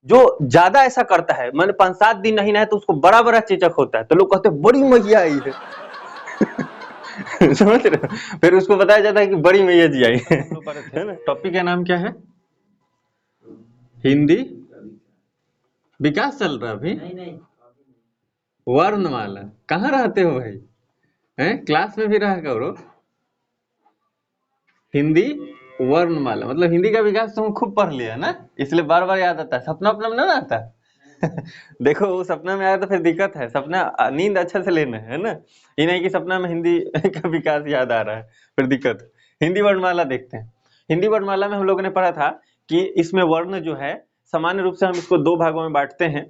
जो ज्यादा ऐसा करता है, मैंने 5-7 दिन नहीं नहाया तो उसको बड़ा बड़ा चेचक होता है, तो लोग कहते हैं बड़ी मैया आई है। समझ रहे हो? फिर उसको बताया जाता है कि बड़ी मैया जी आई है। है ना? टॉपिक का नाम क्या है? हिंदी विकास चल रहा है अभी। वर्णमाला। कहाँ रहते हो भाई? हैं? क्लास में भी रहा करो। हिंदी वर्णमाला मतलब हिंदी का विकास तुम खूब पढ़ लिया ना, इसलिए बार बार याद आता है। सपना अपना में ना आता। देखो वो सपना में आया तो फिर दिक्कत है। सपना नींद अच्छे से लेना है ना, ये नहीं कि सपना में हिंदी का विकास याद आ रहा है, फिर दिक्कत। हिंदी वर्णमाला देखते हैं। हिंदी वर्णमाला में हम लोगों ने पढ़ा था कि इसमें वर्ण जो है सामान्य रूप से हम इसको 2 भागों में बांटते हैं।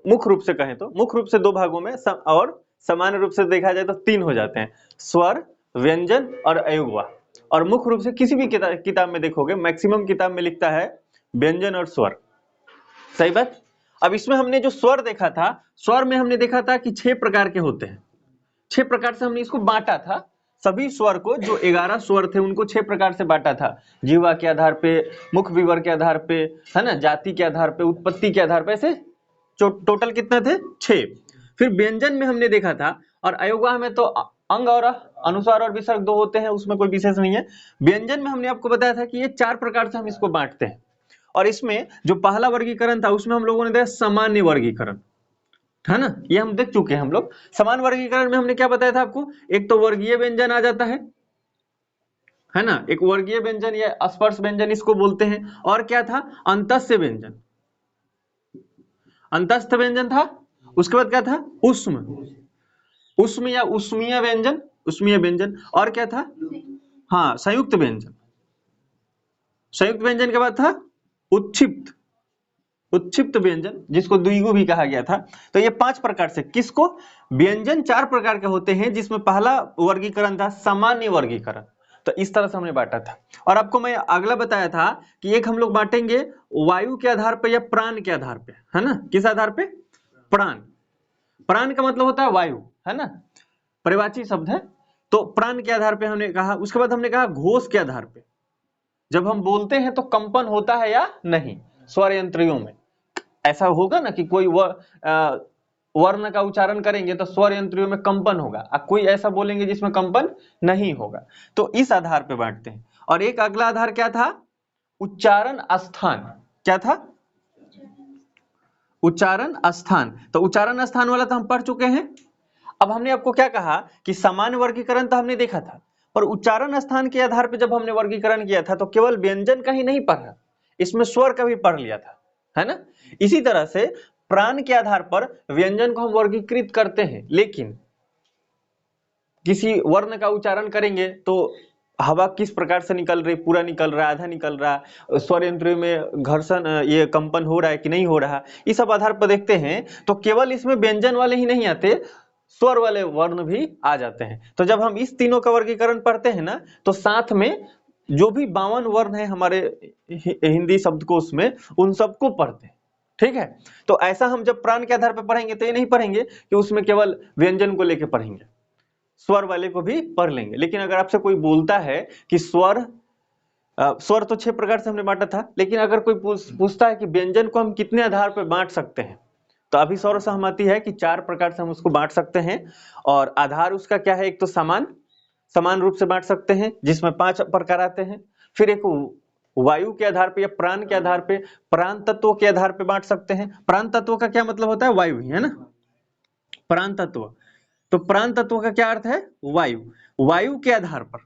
मुख्य रूप से कहें तो मुख्य रूप से 2 भागों में और सामान्य रूप से देखा जाए तो 3 हो जाते हैं, स्वर, व्यंजन और अयुग्मा। और मुख्य रूप से किसी भी किताब में देखोगे, मैक्सिमम किताब में लिखता है व्यंजन और स्वर। सही बात। अब इसमें हमने जो स्वर देखा था, स्वर में हमने देखा था कि 6 प्रकार के होते हैं। 6 प्रकार से हमने इसको बांटा था। सभी स्वर को, जो 11 स्वर थे उनको 6 प्रकार से बांटा था। जीवा के आधार पे, मुख विवर के आधार पे, है ना, जाति के आधार पे, उत्पत्ति के आधार पे, ऐसे टोटल कितने थे? 6। फिर व्यंजन में हमने देखा था, और अयोगा में तो अंग और अनुस्वार और विसर्ग 2 होते हैं, उसमें कोई विशेष नहीं है। व्यंजन में हमने आपको बताया था कि ये 4 प्रकार से हम इसको बांटते हैं। और इसमें जो पहला वर्गीकरण था उसमें हम लोगों ने देखा सामान्य वर्गीकरण, है ना, ये हम देख चुके हैं हम लोग। समान वर्गीकरण में हमने क्या बताया था आपको? एक तो वर्गीय व्यंजन आ जाता है ना, एक वर्गीय व्यंजन या स्पर्श व्यंजन इसको बोलते हैं। और क्या था? अंतस्य व्यंजन, अंतस्थ व्यंजन था। उसके बाद क्या था? उष्म, उष्म या उष्मीय व्यंजन, उष्मीय व्यंजन। और क्या था? हाँ, संयुक्त व्यंजन। संयुक्त व्यंजन के बाद था उत्क्षिप्त, उत्क्षिप्त व्यंजन, जिसको द्विगु भी कहा गया था। तो ये 5 प्रकार से किसको? व्यंजन 4 प्रकार के होते हैं, जिसमें पहला वर्गीकरण था सामान्य वर्गीकरण। तो इस तरह से हमने बांटा था। और आपको मैं अगला बताया था कि एक हम लोग बांटेंगे वायु के आधार पर या प्राण के आधार पे, है ना। किस आधार पे? प्राण। प्राण का मतलब होता है वायु, है ना, परिवाची शब्द है। तो प्राण के आधार पे हमने कहा। उसके बाद हमने कहा घोष के आधार पे, जब हम बोलते हैं तो कंपन होता है या नहीं स्वर यंत्रियों में। ऐसा होगा ना कि कोई वर्ण का उच्चारण करेंगे तो स्वर यंत्रियों में कंपन होगा, और कोई ऐसा बोलेंगे जिसमें कंपन नहीं होगा। तो इस आधार पे बांटते हैं। और एक अगला आधार क्या था? उच्चारण स्थान। क्या था? उच्चारण स्थान। तो उच्चारण स्थान वाला तो हम पढ़ चुके हैं। अब हमने आपको क्या कहा कि सामान्य वर्गीकरण तो हमने देखा था, पर उच्चारण स्थान के आधार पर जब हमने वर्गीकरण किया था तो केवल व्यंजन का ही नहीं पढ़ा, इसमें स्वर का भी पढ़ लिया था, है ना। इसी तरह से प्राण के आधार पर व्यंजन को हम वर्गीकृत करते हैं, लेकिन किसी वर्ण का उच्चारण करेंगे तो हवा किस प्रकार से निकल रही, पूरा निकल रहा है, आधा निकल रहा है, स्वर यंत्र में घर्षण, ये कंपन हो रहा है कि नहीं हो रहा, इस सब आधार पर देखते हैं। तो केवल इसमें व्यंजन वाले ही नहीं आते, स्वर वाले वर्ण भी आ जाते हैं। तो जब हम इस तीनों का वर्गीकरण पढ़ते हैं ना, तो साथ में जो भी 52 वर्ण है हमारे हिंदी शब्दकोश में, उन सबको पढ़ते हैं। ठीक है। तो ऐसा हम जब प्राण के आधार पर पढ़ेंगे तो ये नहीं पढ़ेंगे कि उसमें केवल व्यंजन को लेकर पढ़ेंगे, स्वर वाले को भी पढ़ लेंगे। लेकिन अगर आपसे कोई बोलता है कि स्वर, स्वर तो 6 प्रकार से हमने बांटा था, लेकिन अगर कोई पूछता है कि व्यंजन को हम कितने आधार पर बांट सकते हैं, तो अभी सर्व सहमति है कि 4 प्रकार से हम उसको बांट सकते हैं। और आधार उसका क्या है? एक तो समान रूप से बांट सकते हैं, जिसमें 5 प्रकार आते हैं। फिर एक वायु के आधार पे या प्राण के आधार पे, प्राण तत्व के आधार पे बांट सकते हैं। प्राण तत्व का क्या मतलब होता है? वायु ही, है ना, प्राण तत्व। तो प्राण तत्व का क्या अर्थ है? वायु। वायु के आधार पर,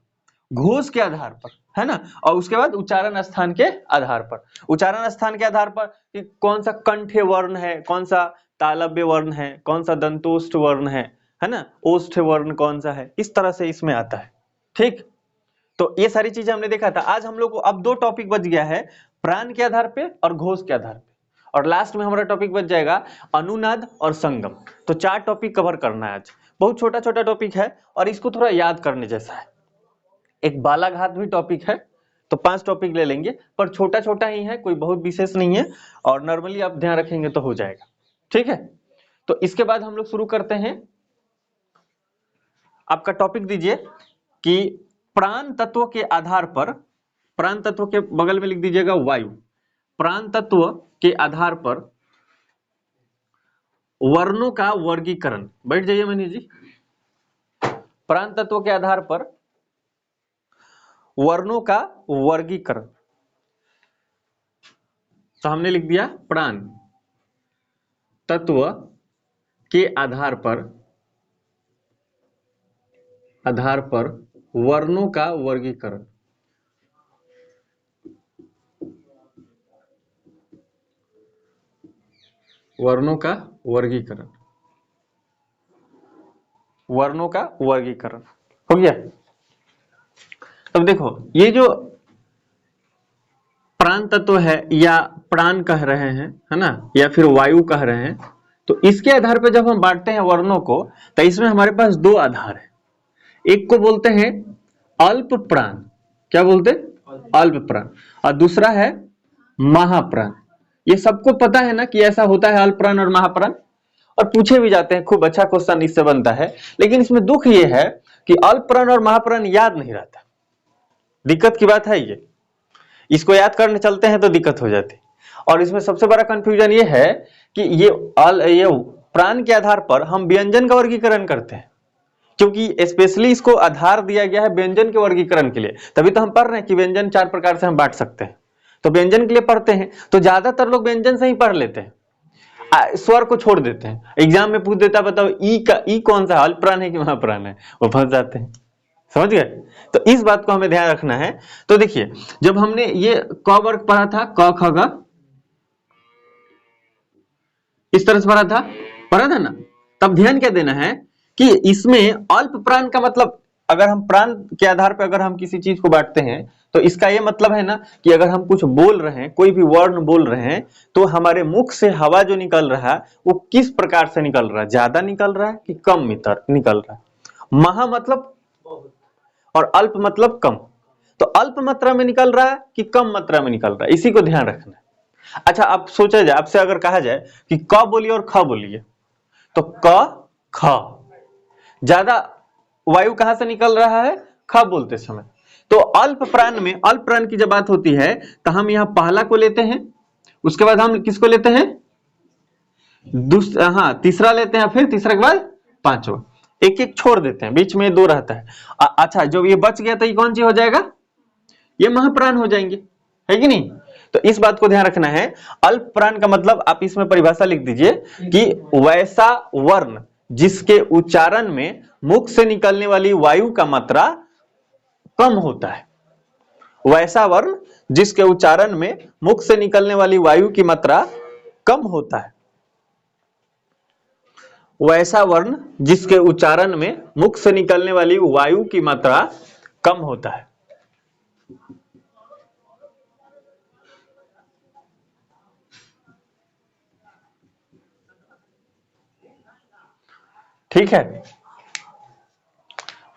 घोष के आधार पर, है ना, और उसके बाद उच्चारण स्थान के आधार पर। उच्चारण स्थान के आधार पर कि कौन सा कंठ्य वर्ण है, कौन सा तालव्य वर्ण है, कौन सा दंतोष्ठ वर्ण है ना, ओष्ठ वर्ण कौन सा है, इस तरह से इसमें आता है। ठीक। तो ये सारी चीजें हमने देखा था। आज हम लोग को अब 2 टॉपिक बच गया है, प्राण के आधार पे और घोष के आधार पे। और लास्ट में हमारा टॉपिक बच जाएगा अनुनाद और संगम। तो 4 टॉपिक कवर करना है आज। बहुत छोटा छोटा टॉपिक है और इसको थोड़ा याद करने जैसा है। एक बालाघात भी टॉपिक है, तो 5 टॉपिक ले लेंगे, पर छोटा छोटा ही है, कोई बहुत विशेष नहीं है, और नॉर्मली आप ध्यान रखेंगे तो हो जाएगा। ठीक है। तो इसके बाद हम लोग शुरू करते हैं। आपका टॉपिक दीजिए कि प्राण तत्व के आधार पर, प्राण तत्व के बगल में लिख दीजिएगा वायु। प्राण तत्व के आधार पर वर्णों का वर्गीकरण, बैठ जाइए मनीष जी। प्राण तत्व के आधार पर वर्णों का वर्गीकरण, तो हमने लिख दिया प्राण तत्व के आधार पर वर्णों का वर्गीकरण। वर्णों का वर्गीकरण, वर्णों का वर्गीकरण हो गया। अब देखो ये जो प्राण तत्व है या प्राण कह रहे हैं, है ना, या फिर वायु कह रहे हैं, तो इसके आधार पर जब हम बांटते हैं वर्णों को, तो इसमें हमारे पास दो आधार है। एक को बोलते हैं अल्प प्राण, क्या बोलते हैं? अल्प प्राण। और दूसरा है महाप्राण। ये सबको पता है ना कि ऐसा होता है अल्प प्राण और महाप्राण, और पूछे भी जाते हैं, खूब अच्छा क्वेश्चन इससे बनता है। लेकिन इसमें दुख ये है कि अल्प प्राण और महाप्राण याद नहीं रहता, दिक्कत की बात है ये। इसको याद करने चलते हैं तो दिक्कत हो जाती है। और इसमें सबसे बड़ा कंफ्यूजन ये है कि ये प्राण के आधार पर हम व्यंजन का वर्गीकरण करते हैं, क्योंकि स्पेशली इसको आधार दिया गया है व्यंजन के वर्गीकरण के लिए। तभी तो हम पढ़ रहे हैं कि व्यंजन 4 प्रकार से हम बांट सकते हैं, तो व्यंजन के लिए पढ़ते हैं। तो ज्यादातर लोग व्यंजन से ही पढ़ लेते हैं, स्वर को छोड़ देते हैं। एग्जाम में पूछ देता बताओ ई कौन सा अल्प प्राण है कि महाप्राण है, वो फंस जाते हैं। समझ गए? तो इस बात को हमें ध्यान रखना है। तो देखिए जब हमने ये क वर्ग पढ़ा था, क ख ग, इस तरह से पढ़ा था ना, तब ध्यान क्या देना है कि इसमें अल्प प्राण का मतलब, अगर हम प्राण के आधार पर अगर हम किसी चीज को बांटते हैं तो इसका यह मतलब है ना कि अगर हम कुछ बोल रहे हैं, कोई भी वर्ण बोल रहे हैं, तो हमारे मुख से हवा जो निकल रहा है वो किस प्रकार से निकल रहा है, ज्यादा निकल रहा है कि कम निकल रहा है। महा मतलब और अल्प मतलब कम, तो अल्प मात्रा में निकल रहा है कि कम मात्रा में निकल रहा है, इसी को ध्यान रखना है। अच्छा अब सोचा जाए, आपसे अगर कहा जाए कि क बोलिए और ख बोलिए, तो क ख, ज्यादा वायु कहां से निकल रहा है? ख बोलते समय। तो अल्प प्राण में, अल्प प्राण की जब बात होती है तो हम यहां पहला को लेते हैं, उसके बाद हम किसको लेते हैं? दूसरा, तीसरा लेते हैं, फिर तीसरे के बाद पांचवा, एक एक छोड़ देते हैं, बीच में दो रहता है। अच्छा जब ये बच गया तो ये कौन सी हो जाएगा? ये महाप्राण हो जाएंगे, है कि नहीं? तो इस बात को ध्यान रखना है। अल्प प्राण का मतलब आप इसमें परिभाषा लिख दीजिए कि वैसा वर्ण जिसके उच्चारण में मुख से निकलने वाली वायु का मात्रा कम होता है। वैसा वर्ण जिसके उच्चारण में मुख से निकलने वाली वायु की मात्रा कम होता है। वैसा वर्ण जिसके उच्चारण में मुख से निकलने वाली वायु की मात्रा कम होता है। ठीक है,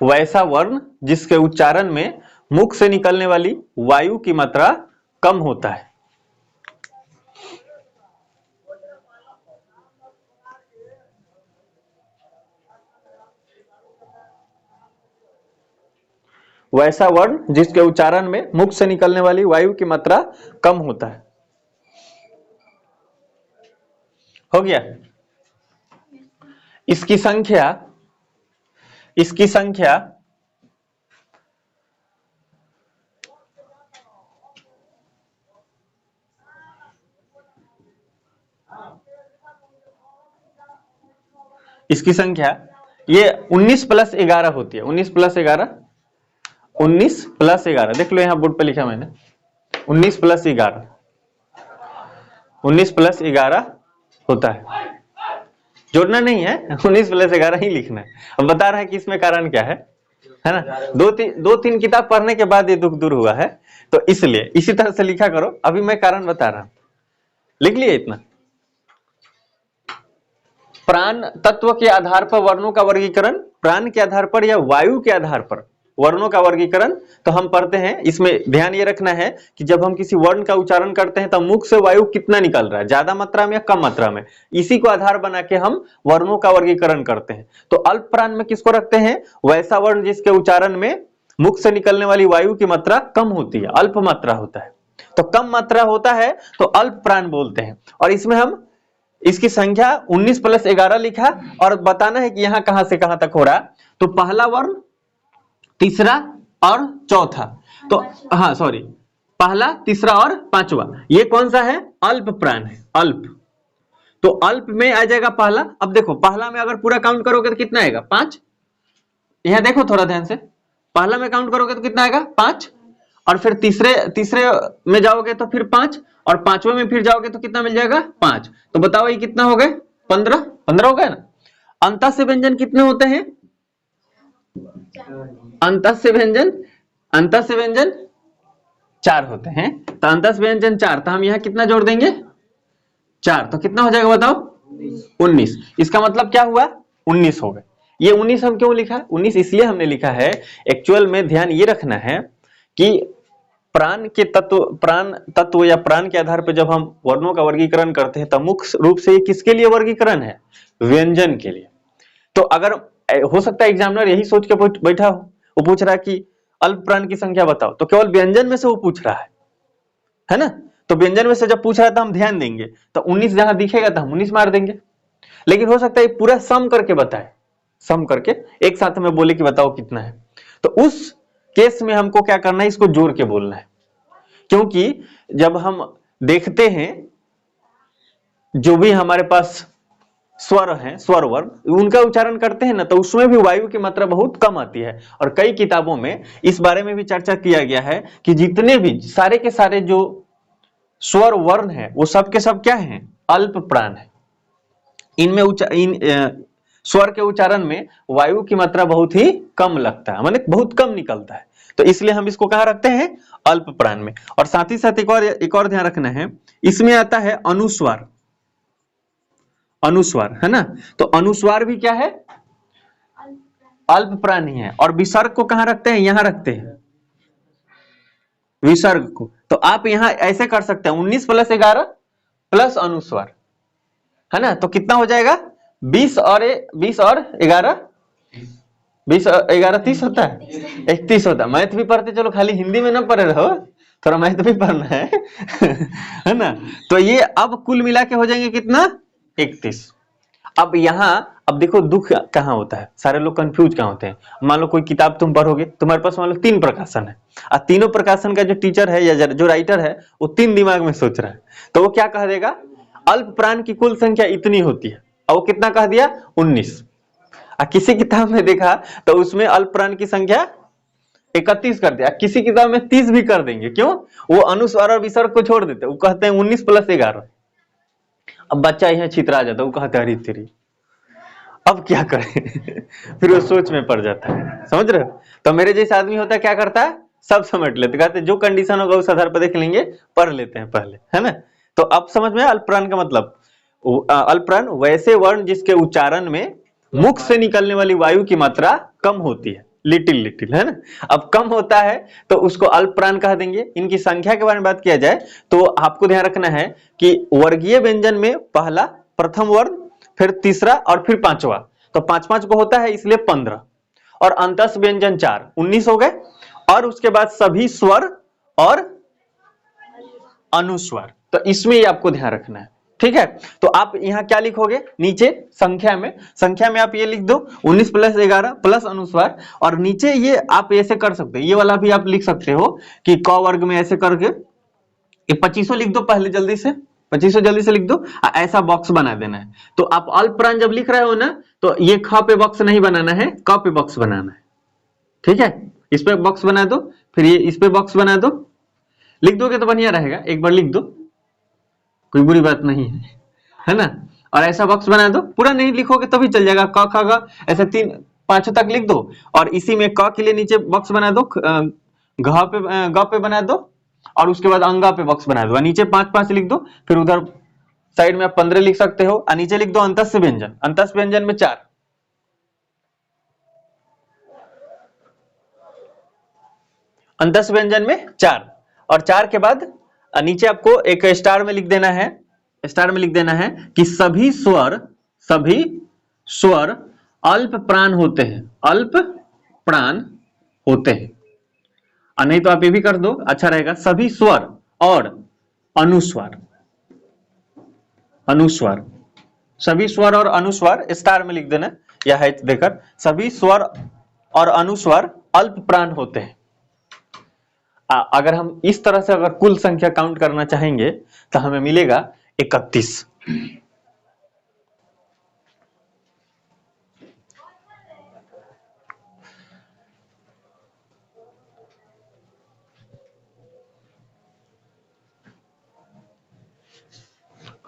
वैसा वर्ण जिसके उच्चारण में मुख से निकलने वाली वायु की मात्रा कम होता है। वैसा वर्ण जिसके उच्चारण में मुख से निकलने वाली वायु की मात्रा कम होता है। हो गया? इसकी संख्या इसकी संख्या ये 19 + 11 होती है। 19 + 11, 19 + 11, देख लो यहां बोर्ड पे लिखा मैंने, 19 + 11, 19 + 11 होता है। जोड़ना नहीं है, 19 + 11 ही लिखना है। अब बता रहा है कि इसमें कारण क्या है ना? दो तीन किताब पढ़ने के बाद ये दुख दूर हुआ है, तो इसलिए इसी तरह से लिखा करो। अभी मैं कारण बता रहा हूं, लिख लिए इतना। प्राण तत्व के आधार पर वर्णों का वर्गीकरण, प्राण के आधार पर या वायु के आधार पर वर्णों का वर्गीकरण तो हम पढ़ते हैं। इसमें ध्यान ये रखना है कि जब हम किसी वर्ण का उच्चारण करते हैं तो मुख से वायु कितना निकल रहा है, ज्यादा मात्रा में या कम मात्रा में, इसी को आधार बना के हम वर्णों का वर्गीकरण करते हैं। तो अल्प प्राण में किसको रखते हैं? वैसा वर्ण जिसके उच्चारण में मुख से निकलने वाली वायु की मात्रा कम होती है, अल्प मात्रा होता है। तो कम मात्रा होता है तो अल्प प्राण बोलते हैं। और इसमें हम इसकी संख्या 19 + 11 लिखा और बताना है कि यहां कहां से कहां तक हो रहा। तो पहला वर्ण, तीसरा और चौथा, तो हाँ सॉरी, पहला, तीसरा और पांचवा, ये कौन सा है? अल्प प्राण है, अल्प। तो अल्प में आ जाएगा पहला। अब देखो पहला में अगर पूरा काउंट करोगे तो कितना आएगा? 5। यहां देखो थोड़ा ध्यान से, पहला में काउंट करोगे तो कितना आएगा? 5। और फिर तीसरे में जाओगे तो फिर 5, और पांचवें में फिर जाओगे तो कितना मिल जाएगा? 5। तो बताओ ये कितना हो गए? 15। 15 हो गया ना। अंतस्य व्यंजन कितने होते हैं? अंतस्य व्यंजन 4 होते हैं। तो अंतस्य व्यंजन 4, तो हम यहाँ कितना जोड़ देंगे? 4। तो कितना हो जाएगा बताओ? 19। इसका मतलब क्या हुआ? 19 हो गए। ये 19 हम क्यों लिखा? 19 इसलिए हमने लिखा है, एक्चुअल में ध्यान ये रखना है कि प्राण के तत्व या प्राण के आधार पर जब हम वर्णों का वर्गीकरण करते हैं तो मुख्य रूप से ये किसके लिए वर्गीकरण है? व्यंजन के लिए। तो अगर हो सकता है एग्जामिनर यही सोच के बैठा हो, वो पूछ रहा है कि अल्प प्राण की संख्या बताओ, तो केवल व्यंजन में से वो पूछ रहा है ना। तो व्यंजन में से जब पूछ रहा है तो हम ध्यान देंगे, तो 19 जहां दिखेगा तो हम 19 मार देंगे। लेकिन हो सकता है पूरा सम करके बताए, सम करके एक साथ में बोले कि बताओ कितना है, तो उस केस में हमको क्या करना है? इसको जोड़ के बोलना है। क्योंकि जब हम देखते हैं जो भी हमारे पास स्वर हैं, स्वर वर्ण, उनका उच्चारण करते हैं ना, तो उसमें भी वायु की मात्रा बहुत कम आती है। और कई किताबों में इस बारे में भी चर्चा किया गया है कि जितने भी सारे के सारे जो स्वर वर्ण है वो सब के सब क्या हैं? अल्प प्राण है। इनमें स्वर के उच्चारण में वायु की मात्रा बहुत ही कम लगता है, मतलब बहुत कम निकलता है। तो इसलिए हम इसको कहां रखते हैं? अल्प प्राण में। और साथ ही साथ एक और ध्यान रखना है, इसमें आता है अनुस्वार। अनुस्वार है ना, तो अनुस्वार भी क्या है? अल्प प्राण ही है। और विसर्ग को कहां रखते हैं? यहां रखते हैं विसर्ग को। तो आप यहां ऐसे कर सकते हैं 19 + 11 प्लस अनुस्वार, है ना। तो कितना हो जाएगा? 20 और 11 20 और 11 30 होता है, 31 होता है। मैथ भी पढ़ते चलो, खाली हिंदी में ना पढ़े रहो, थोड़ा मैथ भी पढ़ना है है ना। तो ये अब कुल मिला के हो जाएंगे कितना? 31। अब यहाँ अब देखो दुख कहाँ होता है, सारे लोग कंफ्यूज कहाँ होते हैं। मान लो कोई किताब तुम पढ़ोगे, तुम्हारे पास मान लो 3 प्रकाशन है, और तीनों प्रकाशन का जो टीचर है या जो राइटर है वो 3 दिमाग में सोच रहा है, तो वो क्या कह देगा? अल्प प्राण की कुल संख्या इतनी होती है, और वो कितना कह दिया? 19। और किसी किताब में देखा तो उसमें अल्प प्राण की संख्या 31 कर दिया, किसी किताब में 30 भी कर देंगे। क्यों? वो अनुस्वार और विसर्ग को छोड़ देते, वो कहते हैं 19 + 11। अब बच्चा यहाँ छितरा जाता है, वो कहता है अरे तेरी, अब क्या करें फिर वो सोच में पड़ जाता है, समझ रहे हो। तो मेरे जैसा आदमी होता है क्या करता है? सब समझ लेते, कहते जो कंडीशन होगा उस आधार पर देख लेंगे, पढ़ लेते हैं पहले, है ना। तो अब समझ में अल्प प्राण का मतलब, अल्प प्राण वैसे वर्ण जिसके उच्चारण में मुख से निकलने वाली वायु की मात्रा कम होती है, लिटिल, है ना। अब कम होता है तो उसको अल्प प्राण कह देंगे। इनकी संख्या के बारे में बात किया जाए तो आपको ध्यान रखना है कि वर्गीय व्यंजन में पहला, प्रथम वर्ण, फिर तीसरा और फिर पांचवा, तो 5-5 को होता है, इसलिए 15। और अंतस्य व्यंजन 4, 19 हो गए। और उसके बाद सभी स्वर और अनुस्वार, तो इसमें ही आपको ध्यान रखना है, ठीक है। तो आप यहाँ क्या लिखोगे? नीचे संख्या में आप ये लिख दो 19 + 11 प्लस अनुस्वार। और नीचे ये आप ऐसे कर सकते हो, ये वाला भी आप लिख सकते हो कि क वर्ग में ऐसे करके ये 2500 लिख दो, पहले जल्दी से 2500 जल्दी से लिख दो, ऐसा बॉक्स बना देना है। तो आप अल्प प्राण जब लिख रहे हो ना, तो ये ख पे बॉक्स नहीं बनाना है, क पे बॉक्स बनाना है, ठीक है। इस पे बॉक्स बना दो, फिर ये इस पे बॉक्स बना दो, लिख दोगे तो बढ़िया रहेगा, एक बार लिख दो, कोई बुरी बात नहीं है ना। और ऐसा बॉक्स बना दो, पूरा नहीं लिखोगे तो भी चल जाएगा, क ख ग ऐसे 3-5 तक लिख दो। और इसी में क के लिए नीचे बॉक्स बना दो, घ पे ग पे बना दो, और उसके बाद अंगा पे बॉक्स बना दो, नीचे 5-5 लिख दो। फिर उधर साइड में आप 15 लिख सकते हो, और नीचे लिख दो अंतस्य व्यंजन में 4, अंतस्य व्यंजन में 4। और 4 के बाद नीचे आपको एक स्टार में लिख देना है कि सभी स्वर अल्प प्राण होते हैं, अल्प प्राण होते हैं। और नहीं तो आप ये भी कर दो, अच्छा रहेगा, सभी स्वर और अनुस्वार। अनुस्वार, सभी स्वर और अनुस्वार स्टार में लिख देना या हैच देकर, सभी स्वर और अनुस्वार अल्प प्राण होते हैं। अगर हम इस तरह से अगर कुल संख्या काउंट करना चाहेंगे तो हमें मिलेगा 31।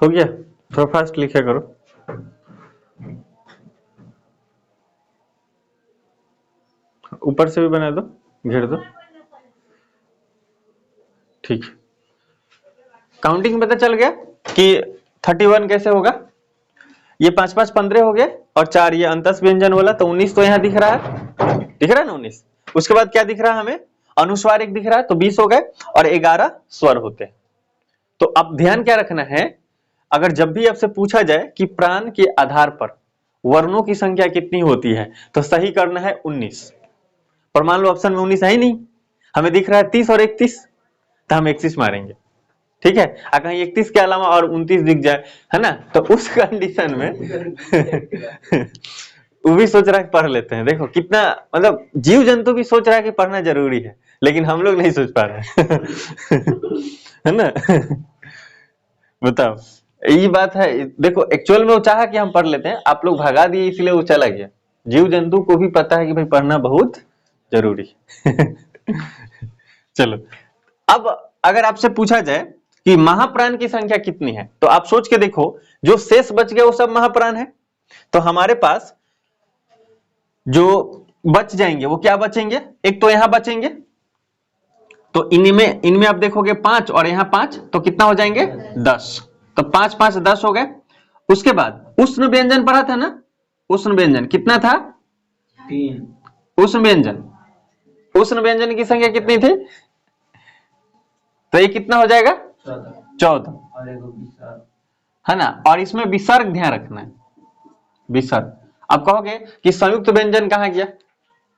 हो गया? थोड़ा फास्ट लिखा करो। ऊपर से भी बना दो, घेर दो। ठीक, काउंटिंग पता चल गया कि 31 कैसे होगा। ये 5 5 15 हो गए और 4 ये अंतस व्यंजन वाला, तो 19 तो यहाँ दिख रहा है, दिख रहा है ना 19। उसके बाद क्या दिख रहा है हमें, अनुस्वार एक दिख रहा है, तो 20 हो गए और 11 स्वर होते हैं। तो अब ध्यान क्या रखना है, अगर जब भी आपसे पूछा जाए कि प्राण के आधार पर वर्णों की संख्या कितनी होती है तो सही करना है 19। पर मान लो ऑप्शन में 19 है ही नहीं, हमें दिख रहा है 30 और 31, तो हम 31 मारेंगे। ठीक है, अगर 31 के अलावा और 29 दिख जाए, है ना, तो उस कंडीशन में वो भी सोच रहा है पढ़ लेते हैं। देखो कितना, मतलब जीव जंतु भी सोच रहा है कि पढ़ना जरूरी है, लेकिन हम लोग नहीं सोच पा रहे है ना। बताओ, यही बात है। देखो एक्चुअल में वो चाहा कि हम पढ़ लेते हैं, आप लोग भगा दिए इसलिए वो चला गया। जीव जंतु को भी पता है कि भाई पढ़ना बहुत जरूरी है। चलो, अब अगर आपसे पूछा जाए कि महाप्राण की संख्या कितनी है, तो आप सोच के देखो, जो शेष बच गए वो सब महाप्राण है। तो हमारे पास जो बच जाएंगे वो क्या बचेंगे, एक तो यहां बचेंगे, तो इनमें आप देखोगे 5 और यहां 5, तो कितना हो जाएंगे 10। तो 5 5 10 हो गए। उसके बाद उष्ण व्यंजन पढ़ा था ना, उष्ण व्यंजन कितना था, 3। उष्ण व्यंजन, उष्ण व्यंजन की संख्या कितनी थी, तो ये कितना हो जाएगा 14, है ना। और इसमें विसर्ग ध्यान रखना है, विसर्ग। आप कहोगे कि संयुक्त व्यंजन कहां गया,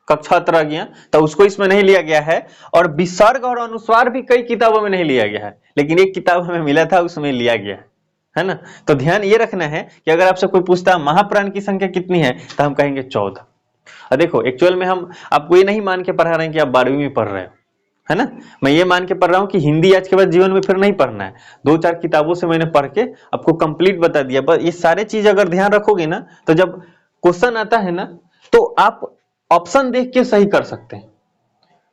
कक्षा रह गया, तो उसको इसमें नहीं लिया गया है। और विसर्ग और अनुस्वार भी कई किताबों में नहीं लिया गया है, लेकिन एक किताब हमें मिला था उसमें लिया गया है ना। तो ध्यान ये रखना है कि अगर आपसे कोई पूछता है महाप्राण की संख्या कितनी है, तो हम कहेंगे 14। और देखो एक्चुअल में हम आपको ये नहीं मान के पढ़ा रहे हैं कि आप 12वीं में पढ़ रहे हो, है ना। मैं ये मान के पढ़ रहा हूं कि हिंदी आज के बाद जीवन में फिर नहीं पढ़ना है, 2-4 किताबों से मैंने पढ़ के आपको कंप्लीट बता दिया। बस ये सारे चीज अगर ध्यान रखोगे ना, तो जब क्वेश्चन आता है ना, तो आप ऑप्शन देख के सही कर सकते हैं,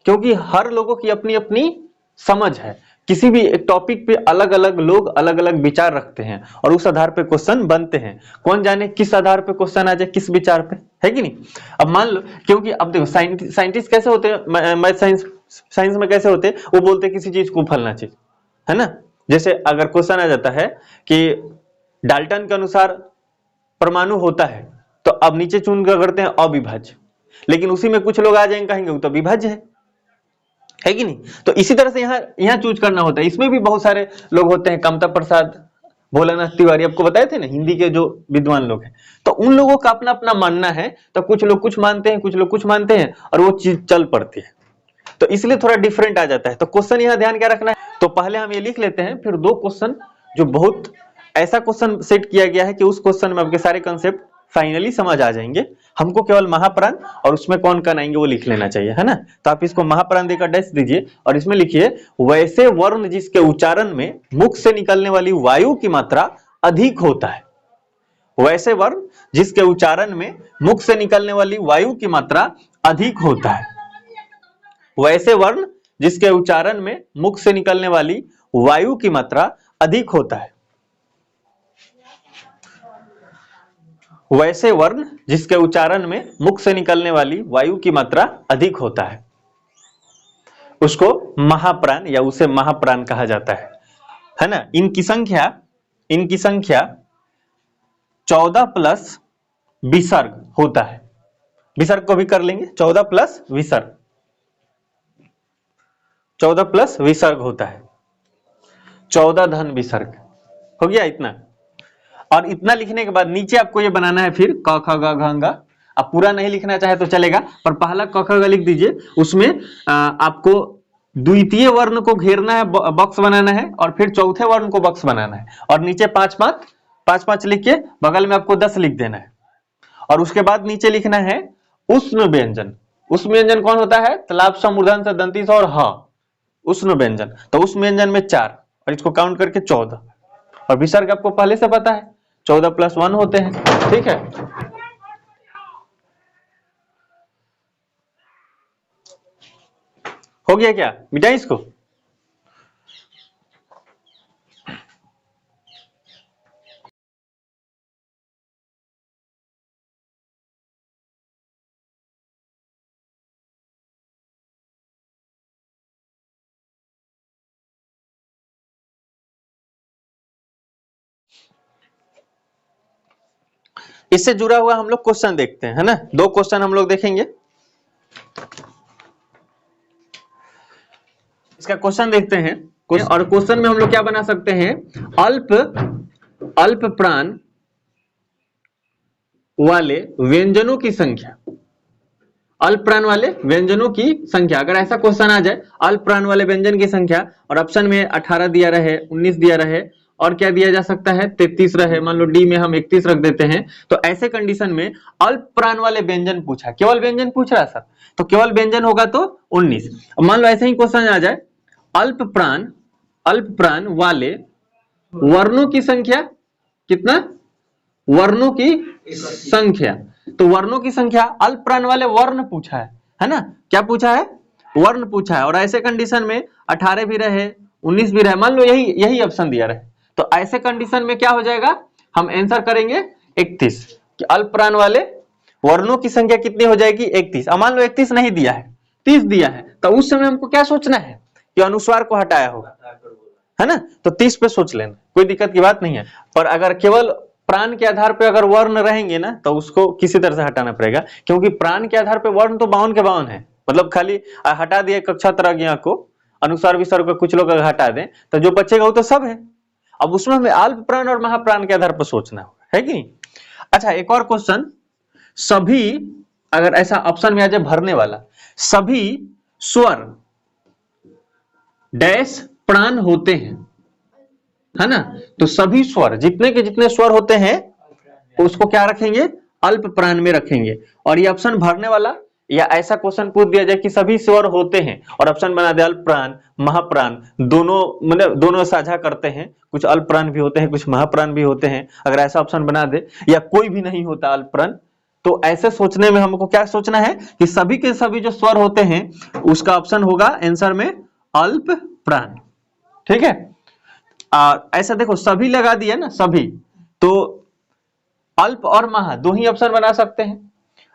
क्योंकि हर लोगों की अपनी अपनी समझ है। किसी भी एक टॉपिक पे अलग अलग लोग अलग अलग विचार रखते हैं और उस आधार पे क्वेश्चन बनते हैं। कौन जाने किस आधार पे क्वेश्चन आ जाए, किस विचार पे, है कि नहीं। अब मान लो, क्योंकि अब देखो साइंटिस्ट कैसे होते हैं, मैथ साइंस में कैसे होते हैं, वो बोलते हैं किसी चीज को फलना चीज, है ना। जैसे अगर क्वेश्चन आ जाता है कि डाल्टन के अनुसार परमाणु होता है, तो अब नीचे चुन कर करते हैं अविभाज्य, लेकिन उसी में कुछ लोग आ जाएंगे कहेंगे वो तो विभाज्य है कि नहीं। तो इसी तरह से यहाँ चूज करना होता है। इसमें भी बहुत सारे लोग होते हैं, कामता प्रसाद, भोलानाथ तिवारी, आपको बताए थे ना, हिंदी के जो विद्वान लोग हैं, तो उन लोगों का अपना अपना मानना है। तो कुछ लोग कुछ मानते हैं, कुछ लोग कुछ मानते हैं, और वो चीज चल पड़ती है, तो इसलिए थोड़ा डिफरेंट आ जाता है। तो क्वेश्चन यहाँ ध्यान क्या रखना है, तो पहले हम ये लिख लेते हैं, फिर 2 क्वेश्चन जो बहुत ऐसा क्वेश्चन सेट किया गया है कि उस क्वेश्चन में आपके सारे कंसेप्ट फाइनली समझ आ जाएंगे। हमको केवल महाप्राण और उसमें कौन कौन आएंगे वो लिख लेना चाहिए, है ना। तो आप इसको महाप्राण देकर डैश दीजिए और इसमें लिखिए, वैसे वर्ण जिसके उच्चारण में मुख से निकलने वाली वायु की मात्रा अधिक होता है। वैसे वर्ण जिसके उच्चारण में मुख से निकलने वाली वायु की मात्रा अधिक होता है। वैसे वर्ण जिसके उच्चारण में मुख से निकलने वाली वायु की मात्रा अधिक होता है। वैसे वर्ण जिसके उच्चारण में मुख से निकलने वाली वायु की मात्रा अधिक होता है, उसको महाप्राण या उसे महाप्राण कहा जाता है ना। इनकी संख्या 14 प्लस विसर्ग होता है। विसर्ग को भी कर लेंगे, 14 प्लस विसर्ग, 14 प्लस विसर्ग होता है, 14 धन विसर्ग हो गया इतना। और इतना लिखने के बाद नीचे आपको ये बनाना है फिर क ख ग घ ङ। आप पूरा नहीं लिखना चाहे तो चलेगा, पर पहला क ख ग लिख दीजिए। उसमें आपको द्वितीय वर्ण को घेरना है, बॉक्स बनाना है, और फिर चौथे वर्ण को बॉक्स बनाना है, और नीचे 5 लिख के बगल में आपको 10 लिख देना है। और उसके बाद नीचे लिखना है उष्ण व्यंजन। उष्ण व्यंजन कौन होता है? तलाब स, मूर्धन स, दंती स और ह। उष्ण व्यंजन, तो उष्ण व्यंजन में 4 और इसको काउंट करके 14, और विसर्ग आपको पहले से पता है 14 + 1 होते हैं। ठीक है, हो गया क्या? मिटाएं इसको। इससे जुड़ा हुआ हम लोग क्वेश्चन देखते हैं, है ना। 2 क्वेश्चन हम लोग देखेंगे। इसका क्वेश्चन देखते हैं, और क्वेश्चन में हम लोग क्या बना सकते हैं? अल्प प्राण वाले व्यंजनों की संख्या, अल्प प्राण वाले व्यंजनों की संख्या। अगर ऐसा क्वेश्चन आ जाए, अल्प प्राण वाले व्यंजन की संख्या, और ऑप्शन में 18 दिया रहे, 19 दिया रहे, और क्या दिया जा सकता है? 33 रहे, मान लो डी में हम 31 रख देते हैं, तो ऐसे कंडीशन में अल्प प्राण वाले व्यंजन पूछा, केवल व्यंजन पूछ रहा है सर, तो केवल व्यंजन होगा तो 19। मान लो ऐसे ही क्वेश्चन आ जाए, अल्प प्राण वाले वर्णों की संख्या, कितना? वर्णों की संख्या, तो वर्णों की संख्या, अल्प प्राण वाले वर्ण पूछा है ना। क्या पूछा है? वर्ण पूछा है। और ऐसे कंडीशन में 18 भी रहे, 19 भी रहे, मान लो यही ऑप्शन दिया रहे, तो ऐसे कंडीशन में क्या हो जाएगा? हम आंसर करेंगे 31, कि अल्प प्राण वाले वर्णों की संख्या कितनी हो जाएगी? 31। अब मान लो 31 नहीं दिया है, 30 दिया है, तो उस समय हमको क्या सोचना है? कि अनुस्वार को हटाया होगा, है ना, तो 30 पे सोच लेना, कोई दिक्कत की बात नहीं है। पर अगर केवल प्राण के आधार पे अगर वर्ण रहेंगे ना, तो उसको किसी तरह से हटाना पड़ेगा, क्योंकि प्राण के आधार पे वर्ण तो 52 के 52 है, मतलब खाली हटा दिए कक्षा तरह को, अनुसार विसर्ग को कुछ लोग अगर हटा दें तो जो बचेगा वो तो सब है। अब उसमें हमें अल्प प्राण और महाप्राण के आधार पर सोचना होगा, है कि नहीं। अच्छा, एक और क्वेश्चन, सभी, अगर ऐसा ऑप्शन में आ जाए भरने वाला, सभी स्वर डैश प्राण होते हैं, है ना, तो सभी स्वर, जितने के जितने स्वर होते हैं उसको क्या रखेंगे? अल्प प्राण में रखेंगे। और ये ऑप्शन भरने वाला, या ऐसा क्वेश्चन पूछ दिया जाए कि सभी स्वर होते हैं और ऑप्शन बना दे अल्प प्राण महाप्राण, दोनों, मतलब दोनों साझा करते हैं, कुछ अल्प प्राण भी होते हैं, कुछ महाप्राण भी होते हैं, अगर ऐसा ऑप्शन बना दे, या कोई भी नहीं होता अल्प प्राण, तो ऐसे सोचने में हमको क्या सोचना है? कि सभी के सभी जो स्वर होते हैं उसका ऑप्शन होगा आंसर में अल्प प्राण। ठीक है, ऐसा देखो, सभी लगा दिया ना, सभी, तो अल्प और महा दो ही ऑप्शन बना सकते हैं।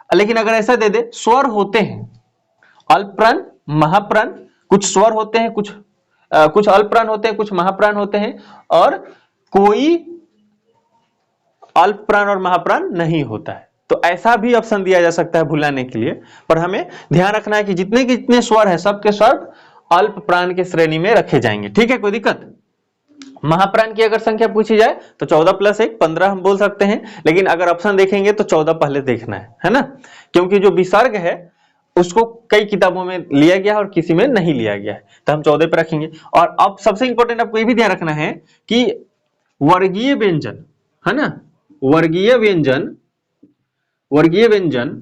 लेकिन अगर ऐसा दे दे स्वर होते हैं, अल्प प्राण महाप्राण, कुछ स्वर होते हैं, कुछ अल्प प्राण होते हैं, कुछ महाप्राण होते हैं, और कोई अल्प प्राण और महाप्राण नहीं होता है, तो ऐसा भी ऑप्शन दिया जा सकता है भुलाने के लिए। पर हमें ध्यान रखना है कि जितने के जितने स्वर है सबके सब अल्प प्राण के श्रेणी में रखे जाएंगे। ठीक है, कोई दिक्कत? महाप्राण की अगर संख्या पूछी जाए तो 14 + 1 15 हम बोल सकते हैं, लेकिन अगर ऑप्शन देखेंगे तो 14 पहले देखना है ना, क्योंकि जो विसर्ग है उसको कई किताबों में लिया गया है और किसी में नहीं लिया गया है, तो हम 14 पे रखेंगे। और अब सबसे इंपॉर्टेंट आपको ये भी ध्यान रखना है कि वर्गीय व्यंजन, है ना, वर्गीय व्यंजन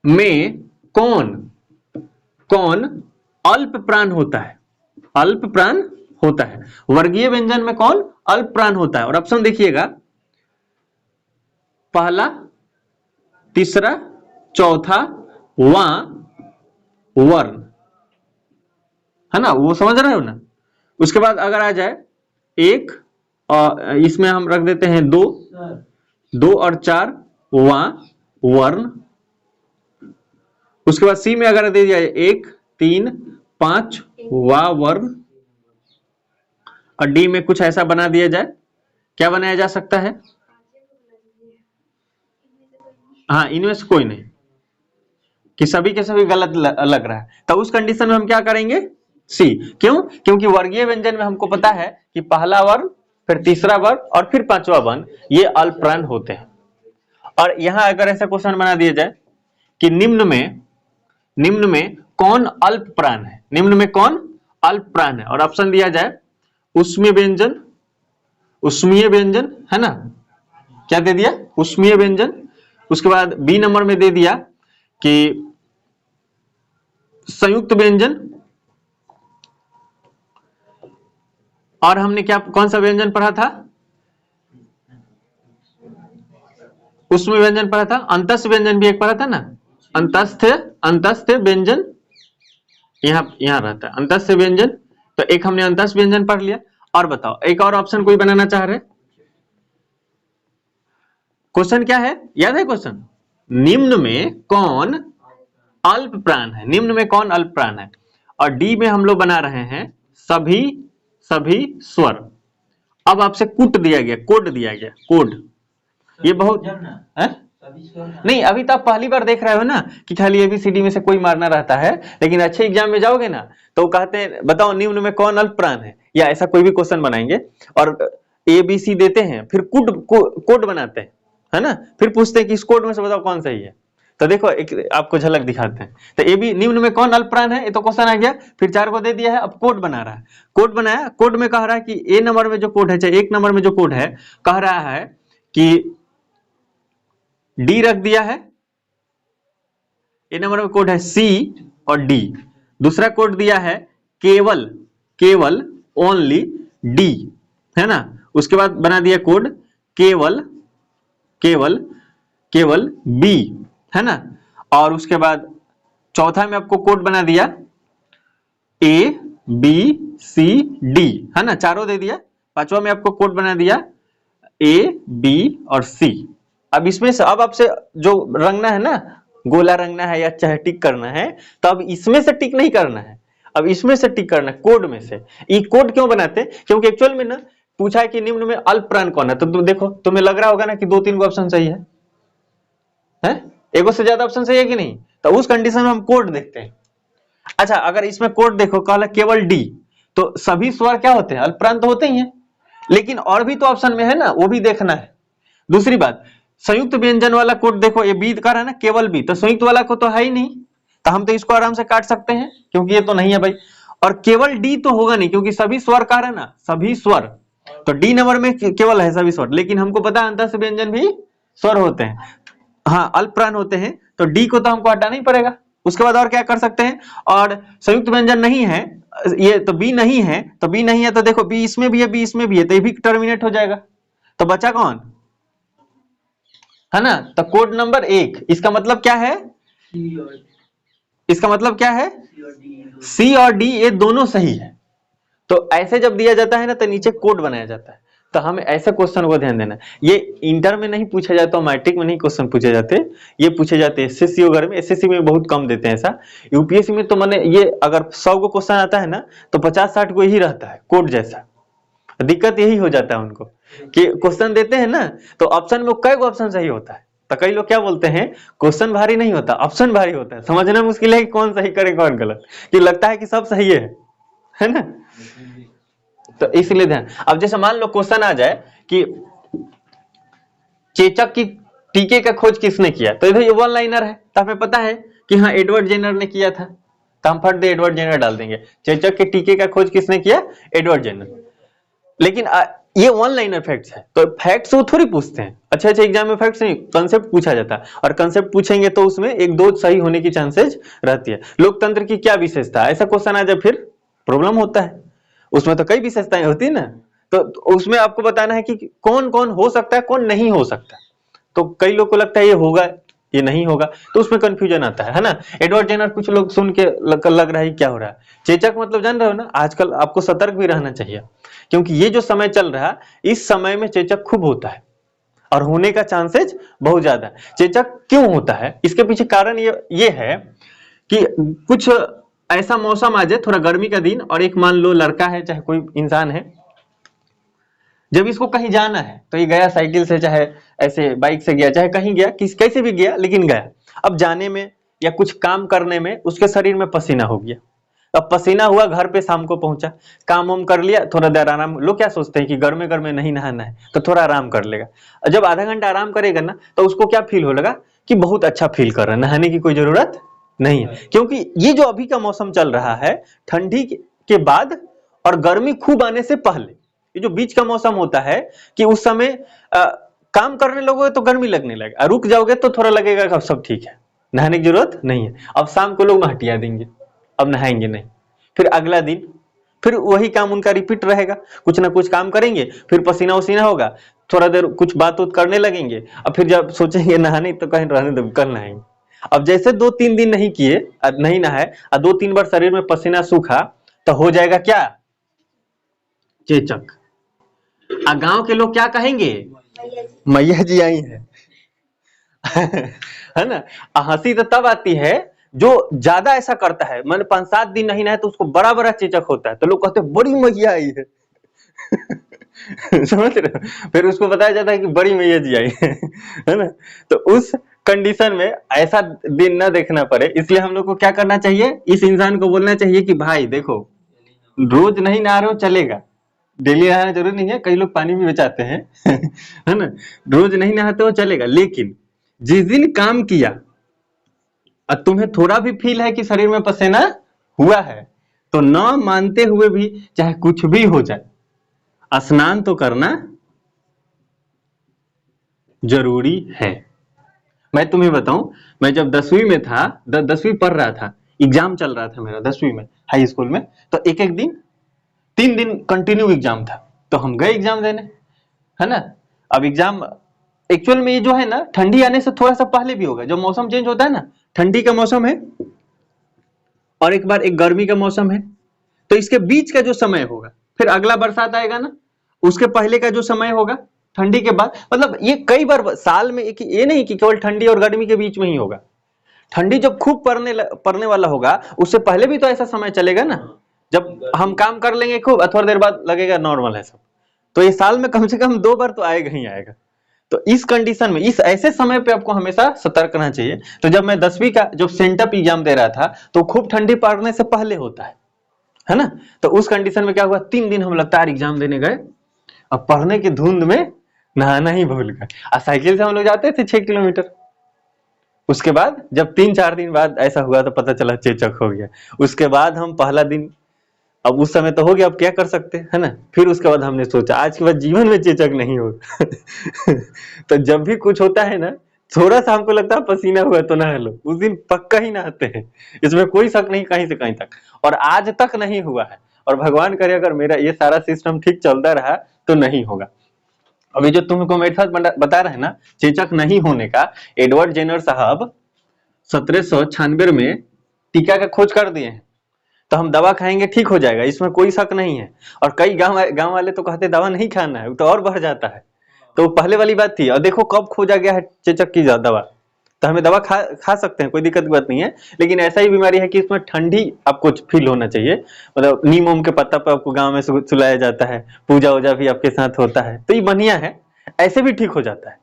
में कौन कौन अल्प प्राण होता है? अल्प प्राण होता है वर्गीय व्यंजन में, कौन अल्प प्राण होता है? और ऑप्शन देखिएगा, पहला, तीसरा, चौथा, वा, वर्ण, है ना, वो समझ रहे हो ना। उसके बाद अगर आ जाए एक, और इसमें हम रख देते हैं 2, 2 और 4 वा वर्ण। उसके बाद सी में अगर दे दिया 1, 3, 5 वा वर्ण, और डी में कुछ ऐसा बना दिया जाए, क्या बनाया जा सकता है? हाँ, इनमें से कोई नहीं, कि सभी के सभी गलत लग रहा है, तो उस कंडीशन में हम क्या करेंगे? सी। क्यों? क्योंकि वर्गीय व्यंजन में हमको पता है कि पहला वर्ण, फिर तीसरा वर्ण और फिर पांचवा वर्ण, ये अल्प प्राण होते हैं। और यहां अगर ऐसा क्वेश्चन बना दिया जाए कि निम्न में कौन अल्प प्राण है, निम्न में कौन अल्प प्राण है, और ऑप्शन दिया जाए उष्मीय व्यंजन, उष्मीय व्यंजन है ना, क्या दे दिया उष्मीय व्यंजन। उसके बाद बी नंबर में दे दिया कि संयुक्त व्यंजन, और हमने क्या कौन सा व्यंजन पढ़ा था, उष्मीय व्यंजन पढ़ा था, अंतस्थ व्यंजन भी एक पढ़ा था ना, अंतस्थ व्यंजन यहां रहता है अंतस्थ व्यंजन, तो एक हमने अंतस्थ व्यंजन पढ़ लिया। और बताओ एक और ऑप्शन कोई बनाना चाह रहे, क्वेश्चन क्या है, याद है क्वेश्चन, निम्न में कौन अल्प प्राण है, निम्न में कौन अल्प प्राण है, और डी में हम लोग बना रहे हैं सभी स्वर। अब आपसे कूट दिया गया, कोड दिया गया, कोड, ये बहुत है नहीं, अभी तो आप पहली बार देख रहे हो ना कि खाली एबीसीडी में से कोई मारना रहता है, लेकिन अच्छे एग्जाम में जाओगे ना तो कहते हैं बताओ निम्न में कौन अल्प प्राण है, या ऐसा कोई भी क्वेश्चन बनाएंगे और एबीसी देते हैं, फिर कोड बनाते हैं, है ना, फिर पूछते हैं कि इस कोड में से बताओ कौन सही है। तो देखो एक आपको झलक दिखाते हैं, तो ए बी निम्न में कौन अल्प प्राण है, ये तो क्वेश्चन आ गया, फिर 4 को दे दिया है, अब कोड बना रहा है, कोड बनाया, कोड में कह रहा है कि ए नंबर में जो कोड है, चाहे 1 नंबर में जो कोड है, कह रहा है कि डी रख दिया है, ए नंबर में कोड है सी और डी, दूसरा कोड दिया है केवल ओनली डी, है ना, उसके बाद बना दिया कोड केवल बी, है ना, और उसके बाद चौथा में आपको कोड बना दिया ए बी सी डी, है ना, चारों दे दिया, पांचवा में आपको कोड बना दिया ए बी और सी। अब इसमें से अब आपसे जो रंगना है ना, गोला रंगना है या चाहे टिक करना है, तो अब इसमें से टिक नहीं करना है, अब इसमें से टिक करना है, कोड में से। ये कोड क्यों बनाते हैं, क्योंकि एक्चुअल में ना पूछा है कि निम्न में अल्प प्राण कौन है, तो तुम देखो तुम्हें लग रहा होगा ना कि 2-3 को ऑप्शन सही है, एक से ज्यादा ऑप्शन सही है कि नहीं, तो उस कंडीशन में हम कोड देखते हैं। अच्छा अगर इसमें कोड देखो कहला केवल डी, तो सभी स्वर क्या होते हैं, अल्प प्राण तो होते ही हैं, लेकिन और भी तो ऑप्शन में है ना, वो भी देखना है। दूसरी बात संयुक्त व्यंजन वाला कोड देखो, ये बी कर रहा है ना, केवल बी, तो संयुक्त वाला को तो है ही नहीं, तो हम तो इसको आराम से काट सकते हैं क्योंकि ये तो नहीं है भाई, और केवल डी तो होगा नहीं क्योंकि सभी स्वर कह रहा है ना, सभी स्वर, तो डी नंबर में केवल है सभी स्वर, लेकिन हमको पता है अंतस्थ व्यंजन भी स्वर होते हैं, हाँ अल्प प्राण होते हैं, तो डी को तो हमको हटाना ही पड़ेगा। उसके बाद और क्या कर सकते हैं, और संयुक्त व्यंजन नहीं है, ये तो बी नहीं है, तो बी नहीं है तो देखो बी इसमें भी है, बी इसमें भी है, तो ये भी टर्मिनेट हो जाएगा, तो बचा कौन, है ना, तो कोड नंबर 1, इसका मतलब क्या है, इसका मतलब क्या है, सी और डी ये दोनों सही है। तो ऐसे जब दिया जाता है ना तो नीचे कोड बनाया जाता है, तो हमें ऐसे क्वेश्चन को ध्यान देना, ये इंटर में नहीं पूछा जाता, मैट्रिक में नहीं क्वेश्चन पूछे जाते, ये पूछे जाते हैं एसएससी वगैरह में, एसएससी में बहुत कम देते हैं ऐसा, यूपीएससी में तो मैंने ये अगर 100 को क्वेश्चन आता है ना तो 50-60 को ही रहता है कोड जैसा, दिक्कत यही हो जाता है उनको कि क्वेश्चन देते हैं ना तो ऑप्शन में कई ऑप्शन सही होता है, तो कई लोग क्या बोलते हैं क्वेश्चन भारी नहीं होता, ऑप्शन भारी होता है, समझना मुश्किल है कि कौन सही करे कौन गलत, कि लगता है कि सब सही है ना, तो इसलिए ध्यान। अब जैसे मान लो क्वेश्चन आ जाए कि चेचक की टीके का खोज किसने किया, तो इधर ये वन लाइनर है, तो हमें पता है कि हाँ एडवर्ड जेनर ने किया था, तो हम फट दे एडवर्ड जेनर डाल देंगे, चेचक के टीके का खोज किसने किया, एडवर्ड जेनर। लेकिन ये वन लाइनर फैक्ट्स है, तो फैक्ट्स वो थोड़ी पूछते हैं, अच्छे एग्जाम में फैक्ट्स नहीं, कंसेप्ट पूछा जाता है, और कंसेप्ट पूछेंगे तो उसमें 1-2 सही होने की चांसेस रहती है। लोकतंत्र की क्या विशेषता है, ऐसा क्वेश्चन आ जाए फिर प्रॉब्लम होता है, उसमें तो कई विशेषताएं होती है ना, तो उसमें आपको बताना है कि कौन कौन हो सकता है कौन नहीं हो सकता, तो कई लोग को लगता है ये होगा ये नहीं होगा, तो उसमें कंफ्यूजन आता है ना। एडवर्ड जेनर कुछ लोग सुन के लग रहा है क्या हो रहा है, चेचक मतलब जान रहे हो ना, आजकल आपको सतर्क भी रहना चाहिए, क्योंकि ये जो समय चल रहा है इस समय में चेचक खूब होता है और होने का चांसेस बहुत ज्यादा है। चेचक क्यों होता है, इसके पीछे कारण ये है कि कुछ ऐसा मौसम आ जाए, थोड़ा गर्मी का दिन, और एक मान लो लड़का है चाहे कोई इंसान है, जब इसको कहीं जाना है तो ये गया साइकिल से, चाहे ऐसे बाइक से गया, चाहे कहीं गया, कैसे भी गया लेकिन गया, अब जाने में या कुछ काम करने में उसके शरीर में पसीना हो गया, अब पसीना हुआ, घर पे शाम को पहुंचा, काम वाम कर लिया, थोड़ा देर आराम, लोग क्या सोचते हैं कि गर्मे गर्मे नहीं नहाना है तो थोड़ा आराम कर लेगा, जब आधा घंटा आराम करेगा ना तो उसको क्या फील हो लगा कि बहुत अच्छा फील कर रहा है, नहाने की कोई जरूरत नहीं है, क्योंकि ये जो अभी का मौसम चल रहा है ठंडी के बाद और गर्मी खूब आने से पहले, ये जो बीच का मौसम होता है कि उस समय काम करने लगोगे तो गर्मी लगने लगेगा, रुक जाओगे तो थोड़ा लगेगा कि अब सब ठीक है, नहाने की जरूरत नहीं है। अब शाम को लोग हटिया देंगे, अब नहाएंगे नहीं, फिर अगला दिन फिर वही काम उनका रिपीट रहेगा, कुछ ना कुछ काम करेंगे, फिर पसीना उसीना होगा, थोड़ा देर कुछ बात उत करने लगेंगे, अब फिर जब सोचेंगे नहाने तो कहीं रहने दो कल नहाएंगे। अब जैसे 2-3 दिन नहीं किए, नहीं नहाए और 2-3 बार शरीर में पसीना सूखा तो हो जाएगा क्या, चेचक। गांव के लोग क्या कहेंगे, मैया जी आई है है ना। हंसी तो तब आती है जो ज्यादा ऐसा करता है, मैंने 5-7 दिन नहीं नहाए तो उसको बड़ा बड़ा चेचक होता है, तो लोग कहते हैं बड़ी मैया आई है समझ रहे हो, फिर उसको बताया जाता है कि बड़ी मैया जी आई है ना। तो उस कंडीशन में ऐसा दिन ना देखना पड़े, इसलिए हम लोग को क्या करना चाहिए, इस इंसान को बोलना चाहिए कि भाई देखो रोज नहीं नहा रहे हो चलेगा, डेली नहाना जरूरी नहीं है, कई लोग पानी भी बचाते हैं है ना, रोज नहीं नहाते हो चलेगा, लेकिन जिस दिन काम किया और तुम्हें थोड़ा भी फील है कि शरीर में पसीना हुआ है तो न मानते हुए भी चाहे कुछ भी हो जाए स्नान तो करना जरूरी है। मैं तुम्हें बताऊं, मैं जब 10वीं में था, 10वीं पढ़ रहा था, एग्जाम चल रहा था मेरा 10वीं में हाई स्कूल में, तो एक एक दिन 3 दिन कंटिन्यू एग्जाम था, तो हम गए एग्जाम देने, है ना। अब एग्जाम एक्चुअल में ये जो है ना ठंडी आने से थोड़ा सा पहले भी होगा, जब मौसम चेंज होता है ना, ठंडी का मौसम है और एक बार एक गर्मी का मौसम है, तो इसके बीच का जो समय होगा, फिर अगला बरसात आएगा ना, उसके पहले का जो समय होगा ठंडी के बाद, मतलब ये कई बार साल में, एक ये नहीं कि केवल ठंडी और गर्मी के बीच में ही होगा, ठंडी जब खूब पड़ने वाला होगा उससे पहले भी तो ऐसा समय चलेगा ना, जब हम काम कर लेंगे खूब थोड़ी देर बाद लगेगा नॉर्मल है सब, तो ये साल में कम से कम 2 बार तो आएगा ही आएगा। तो इस कंडीशन में, इस ऐसे समय पे आपको हमेशा सतर्क रहना चाहिए। तो जब मैं 10वीं का जो सेंटअप एग्जाम दे रहा था तो खूब ठंडी पड़ने से पहले होता है ना, तो उस कंडीशन में क्या हुआ, 3 दिन हम लगातार एग्जाम देने गए और पढ़ने की धुंध में नहाना ही भूल गए, और साइकिल से हम लोग जाते थे 6 किलोमीटर। उसके बाद जब 3-4 दिन बाद ऐसा हुआ तो पता चला चेचक हो गया, उसके बाद हम पहला दिन, अब उस समय तो हो गया, अब क्या कर सकते हैं, है ना। फिर उसके बाद हमने सोचा आज के बाद जीवन में चेचक नहीं होगा तो जब भी कुछ होता है ना, थोड़ा सा हमको लगता है पसीना हुआ तो नहा लो, उस दिन पक्का ही नहाते हैं, इसमें कोई शक नहीं कहीं से कहीं तक, और आज तक नहीं हुआ है, और भगवान करे अगर मेरा ये सारा सिस्टम ठीक चलता रहा तो नहीं होगा। अभी जो तुमको मेरे साथ बता रहे हैं ना चेचक नहीं होने का, एडवर्ड जेनर साहब 1796 में टीका का खोज कर दिए हैं, तो हम दवा खाएंगे ठीक हो जाएगा, इसमें कोई शक नहीं है। और कई गांव वाले तो कहते दवा नहीं खाना है, तो और बढ़ जाता है, तो पहले वाली बात थी। और देखो कब खोजा गया है चेचक की दवा, तो हमें दवा खा सकते हैं, कोई दिक्कत की बात नहीं है, लेकिन ऐसा ही बीमारी है कि इसमें ठंडी आपको फील होना चाहिए, मतलब नीम ओम के पत्ता पर आपको गांव में सुलाया जाता है, पूजा वूजा भी आपके साथ होता है, तो ये बढ़िया है, ऐसे भी ठीक हो जाता है।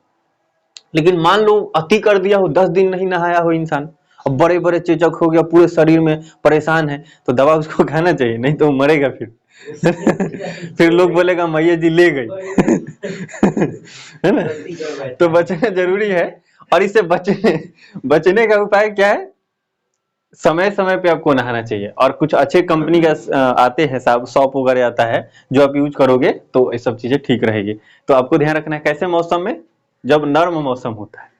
लेकिन मान लो अति कर दिया हो, 10 दिन नहीं नहाया हो इंसान, अब बड़े बड़े चेचक हो गया, पूरे शरीर में परेशान है, तो दवा उसको खाना चाहिए, नहीं तो वो मरेगा फिर फिर लोग बोलेगा मैया जी ले गई है ना। तो बचना जरूरी है, और इससे बचने का उपाय क्या है, समय समय पे आपको नहाना चाहिए, और कुछ अच्छे कंपनी का आते हैं सॉप वगैरह आता है, जो आप यूज करोगे तो ये सब चीजें ठीक रहेगी। तो आपको ध्यान रखना है कैसे मौसम में, जब नर्म मौसम होता है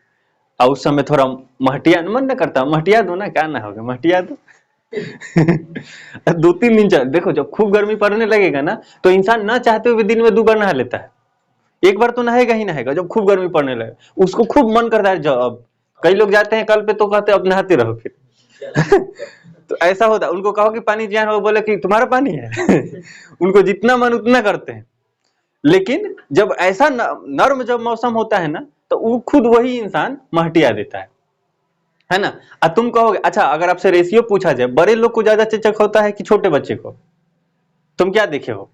और उस समय थोड़ा महटिया मन न करता, महटिया दो ना, क्या ना होगा महटिया दो 2-3 दिन चल, देखो जब खूब गर्मी पड़ने लगेगा ना तो इंसान ना चाहते हुए दिन में 2 बार नहा लेता है, एक बार तो नहाएगा ही नहाएगा जब खूब गर्मी पड़ने लगे, उसको खूब मन करता है। जब कई लोग जाते हैं कल पे तो कहते हैं अब नहाते रहो फिर तो ऐसा होता है, उनको कहो कि पानी जियान हो, बोले कि तुम्हारा पानी है उनको जितना मन उतना करते हैं। लेकिन जब ऐसा नर्म जब मौसम होता है ना तो वो खुद वही इंसान महटिया देता है ना। तुम कहोगे अच्छा अगर आपसे रेशियो पूछा जाए, बड़े लोग को ज्यादा चेचक होता है कि छोटे बच्चे को, तुम क्या देखे हो,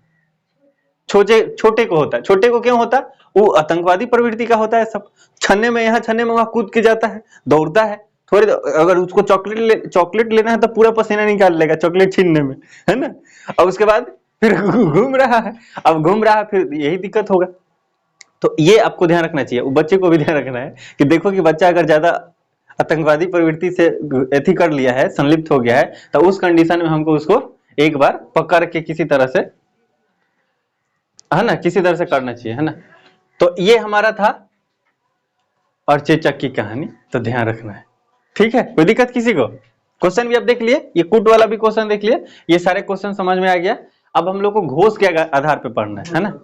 छोटे को होता है। छोटे को क्यों होता, वो आतंकवादी प्रवृत्ति का होता है, सब छन्ने में यहाँ छन्ने में वहां कूद के जाता है, दौड़ता है, थोड़े अगर उसको चॉकलेट लेना है तो पूरा पसीना निकाल लेगा चॉकलेट छीनने में, है ना। और उसके बाद फिर घूम रहा है, अब घूम रहा है फिर यही दिक्कत होगा। तो ये आपको ध्यान रखना चाहिए, वो बच्चे को भी ध्यान रखना है कि देखो कि बच्चा अगर ज्यादा आतंकवादी प्रवृत्ति से एथी कर लिया है, संलिप्त हो गया है, तो उस कंडीशन में हमको उसको एक बार पकड़ के किसी तरह से, है ना, किसी तरह से करना चाहिए, है ना। तो ये हमारा था और चेचक की कहानी, तो ध्यान रखना है, ठीक है। कोई दिक्कत किसी को? क्वेश्चन भी आप देख लिए, ये कूट वाला भी क्वेश्चन देख लिए, ये सारे क्वेश्चन समझ में आ गया। अब हम लोग को घोष के आधार पे पढ़ना है ना।